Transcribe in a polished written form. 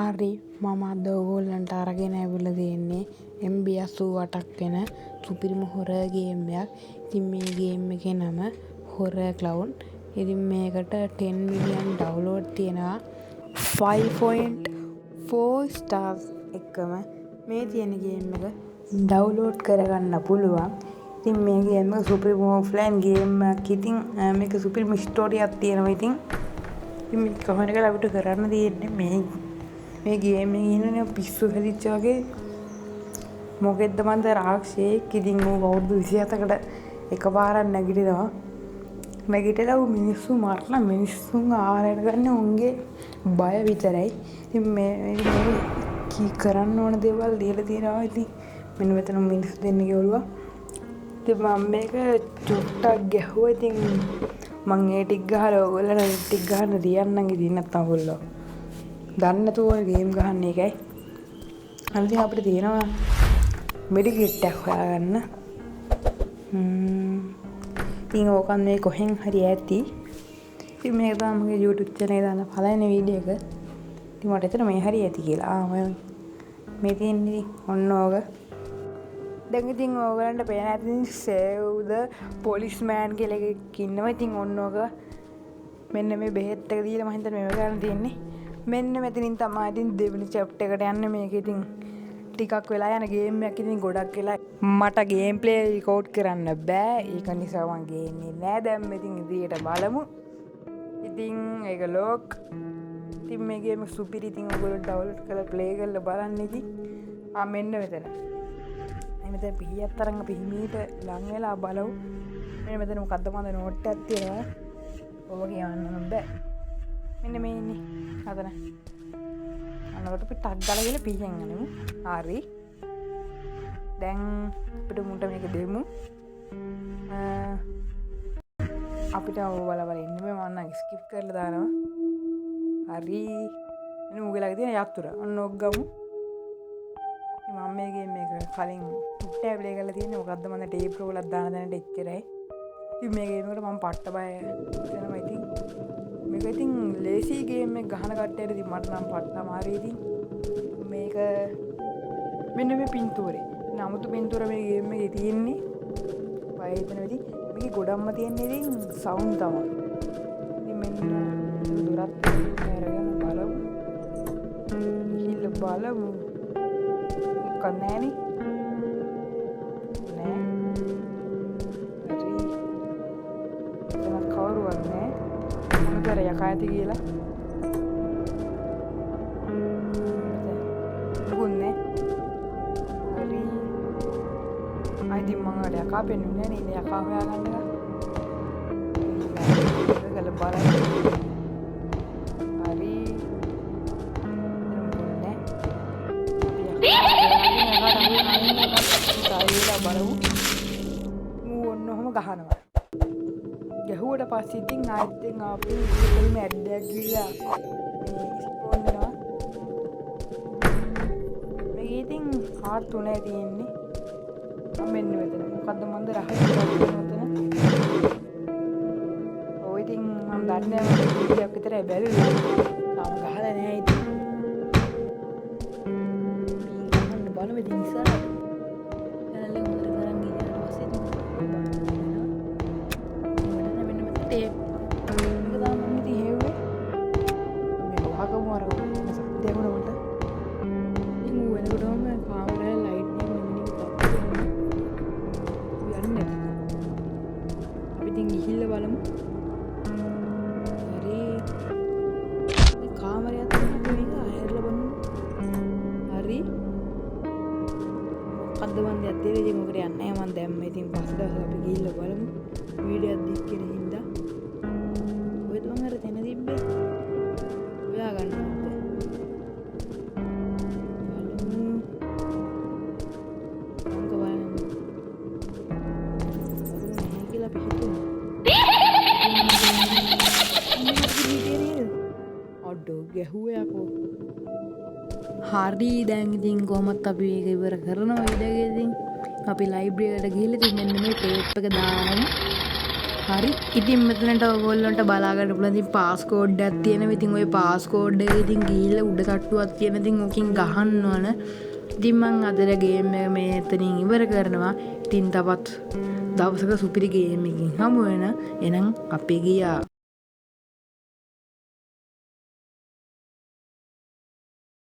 හරි මම අද ඔයගොල්ලන්ට අරගෙන ඇවිල්ලා තියෙන්නේ MB 88ක් වෙන සුපිරිම හොරර් ගේම් එකක්. ඉතින් මේ ගේම් එකේ නම හොරර් ක්ලවුන්. ඉතින් මේකට 10 මිලියන් ඩවුන්ලෝඩ් තියෙනවා. 5.4 stars එකම මේ තියෙන ගේම් එක ඩවුන්ලෝඩ් කරගන්න පුළුවන්. ඉතින් මේ ගේම් එක සුපිරිම ඔෆ්ලයින් ගේම් එකක්. ඉතින් මේක සුපිරිම ස්ටෝරියක් තියෙනවා. ඉතින් මේ කොහොමද කියලා අපිට කරන්න තියෙන්නේ මේ ගේම් එකේ ඉන්නේ පිස්සු හැදිච්ච වගේ මොකෙද්ද මන්ද රාක්ෂයෙක්. ඉතින් ඌ අවුරුදු 27කට එකපාරක් නැගිටිනවා. නැගිටලා ඌ මිනිස්සු මරලා මිනිස්සුන් ආහාරයට ගන්න උන්ගේ බය විතරයි. ඉතින් මේ කී කරන්න ඕන දේවල් ලියලා තියෙනවා. ඉතින් මෙන්න මෙතන මිනිස්සු දෙන්නගේ ඔළුව. ඉතින් මම මේක චුට්ටක් ගැහුවා. ඉතින් මං ඒ ටික ගහලා ඔයගොල්ලන්ට ටික ගහන්න තියන්නම්. ඉතින් නැත්තම් ඔයගොල්ලෝ දන්නේ නැතුව ගේම් ගහන්න එකයි. අනිත් අපිට තියෙනවා මෙඩිකිට් එකක් හොයාගන්න. ඉතින් ඕකන් මේ කොහෙන් හරි ඇති. ඉතින් මේක තමයි මගේ YouTube channel එකේ දාන පළවෙනි වීඩියෝ එක. ඉතින් මට හිතෙනවා මේ හරි ඇති කියලා. මේ තියෙන්නේ ඔන්න ඕක. දැන් ඉතින් ඕගලන්ට පේන ඇති save the policeman කියලා එකක් ඉන්නවා. ඉතින් ඔන්න ඕක මෙන්න මේ බෙහෙත් එක දීලා මම හිතන්නේ මේක ගන්න තියෙන්නේ. මෙන්න මෙතනින් තමයි ඉතින් දෙවෙනි chapter එකට යන්නේ. මේක ඉතින් ටිකක් වෙලා යන ගේම් එකක්. ඉතින් ගොඩක් වෙලා මට ගේම් ප්ලේ රෙකෝඩ් කරන්න බෑ. ඒක නිසා මම ගේන්නේ නෑ. දැන් ඉතින් ඉදිරියට බලමු. ඉතින් ඒක ලොක්. ඉතින් මේ ගේම් එක සුපිරි. ඉතින් ඔයගොල්ලෝ ඩවුන්ලෝඩ් කරලා ප්ලේ කරලා බලන්න. ඉතින් මෙන්න මෙතන. මෙතන පිහියක් තරම් අපි හිමීට ලං වෙලා බලමු. මෙන්න මෙතන මොකද්ද මන්ද නෝට් එකක් තියෙනවා. ඔබ කියන්න බෑ. මෙන්න මේ ඉන්නේ. අතන. අනකට අපි ටක් ගාලා ගිහලා පිහියෙන් යනමු. හරි. දැන් අපිට මුන්ට මේක දෙමු. අපිට බල ඉන්න මේ මම නම් ස්කිප් කරලා දානවා. හරි. මෙන්න මුගලගේ තියෙන යතුර. ඔන්න ඔක් ගමු. මම මේ ගේම් එක කලින් ටැබ් ප්ලේ කරලා තියෙන්නේ. මොකද්ද මම ටේප් රෝලක් දාන දැනට එච්චරයි. ඉතින් මේ ගේම් එකට මම පට්ට බය වෙනවා. ඉතින් මේක ඉතින් ලේසි ගේම් එක ගහන කට්ටියට ඉතින් මට නම් පට්ට අමාරුයි. ඉතින් මේක මෙන්න මේ පින්තූරේ නමුත් පින්තූර මේ ගේම් එකේ තියෙන්නේ බය හිතන විදිහ. මේකේ ගොඩක්ම තියෙන්නේ ඉතින් සවුන්ඩ් තමයි. ඉතින් මෙන්න දුරත් අරගෙන බලමු. ඉහිල්ල බලමු. කන්නෑනේ නෑ. හරි. එතනත් කවුරුවත් නෑ. මොකද යකා ඇති කියලා. දුන්නේ. හරි. අයිති මම අර යකා පෙන්නුනේ නෑ නේ. යකා හොයාගන්න එක. ගල බලන්න. හරි. දුන්නේ. තායිලා බලමු. ඌ ඔන්නෝම ගහනවා. ගැහුවට පස්සේ ඉතින් ආයෙත් අපි ඉතින් මැඩ්ඩයක් ගිහලා ස්පෝන් වෙනවා. මේක ඉතින් හාට් තුනේ තියෙන්නේ. මෙන්න මෙතන මොකද්ද මන්ද රහස් මෙතන. ඔය ඉතින් මම දන්නේ නැහැ මම වීඩියෝක් විතරයි බැලුවේ. තාම ගහලා නැහැ ඉතින්. මම බලමු ඉතින් ඉස්සරහට. channel එක හොඳට කරන් ගියාට පස්සේ ඉතින් ටේප් මේක දාන්න ඉතින් හේව්වේ. මේ වහකම අර සත්‍ය වුණා මට. ඉතින් ඌ වෙනකොටම කාමරේ ලයිට් එක මෙන්න යන්නේ. අපි ඉතින් ගිහිල්ලා බලමු. හරි. මේ කාමරේ අතරින් මේක ඇහැරලා බලමු. හරි. මොකද්ද මන් දැත්තේ ඉතින් මොකට යන්නේ නැහැ මන් දැම්ම. ඉතින් පස්සේ දවස් අපි ගිහිල්ලා බලමු. වීඩියෝ එකක් දික් කරගෙන හින්දා ඔය තුන් අර තැන තිබ්බේ ඔයා ගන්නවද බලමු. මොකද බලන්න මේ කියලා අපි හිතුවා ඔඩෝ ගැහුවේ යකෝ. හරි. දැන් ඉතින් කොහොමත් අපි මේක ඉවර කරනවා. ඊඩගේ ඉතින් අපි ලයිබ්‍රරි එකට ගිහලා ඉතින් මෙන්න මේ ටේප් එක දාමු. හරි ඉතින් මෙතනට ඔයගොල්ලන්ට බලා ගන්න පුළුවන් ඉතින් පාස්කෝඩ් එකක් තියෙනවා. ඉතින් ওই පාස්කෝඩ් එක ඉතින් ගිහිල්ලා උඩ තට්ටුවක් තියෙන. ඉතින් ඕකෙන් ගහන්න ඕන. ඉතින් මං අදට ගේම් එක මේ එතනින් ඉවර කරනවා. ඉතින් තවත් දවසක සුපිරි ගේම් එකකින් හමු වෙන. එහෙනම් අපි ගියා.